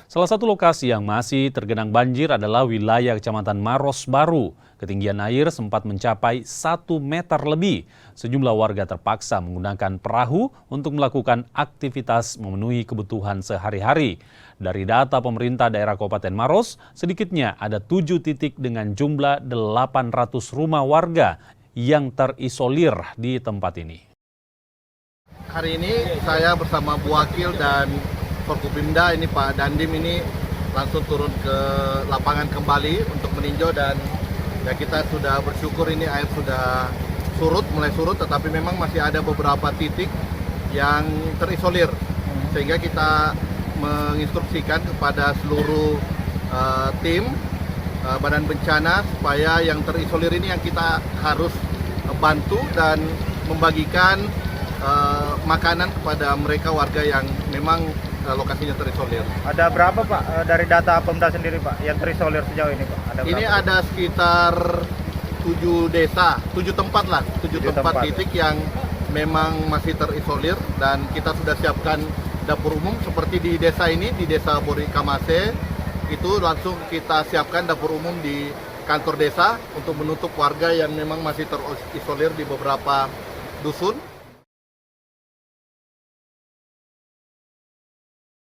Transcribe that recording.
Salah satu lokasi yang masih tergenang banjir adalah wilayah Kecamatan Maros Baru. Ketinggian air sempat mencapai 1 meter lebih. Sejumlah warga terpaksa menggunakan perahu untuk melakukan aktivitas memenuhi kebutuhan sehari-hari. Dari data pemerintah daerah Kabupaten Maros, sedikitnya ada 7 titik dengan jumlah 800 rumah warga yang terisolir di tempat ini. Hari ini saya bersama Bu Wakil dan Forkopimda ini Pak Dandim ini langsung turun ke lapangan kembali untuk meninjau, dan ya kita sudah bersyukur ini air sudah mulai surut, tetapi memang masih ada beberapa titik yang terisolir, sehingga kita menginstruksikan kepada seluruh tim badan bencana supaya yang terisolir ini yang kita harus bantu dan membagikan makanan kepada mereka warga yang memang lokasinya terisolir. Ada berapa Pak dari data Pemda sendiri Pak yang terisolir sejauh ini Pak? Ini ada sekitar 7 desa, 7 tempat lah, 7 tempat titik yang memang masih terisolir, dan kita sudah siapkan dapur umum seperti di desa ini, di desa Bori Kamase, itu langsung kita siapkan dapur umum di kantor desa untuk menutup warga yang memang masih terisolir di beberapa dusun.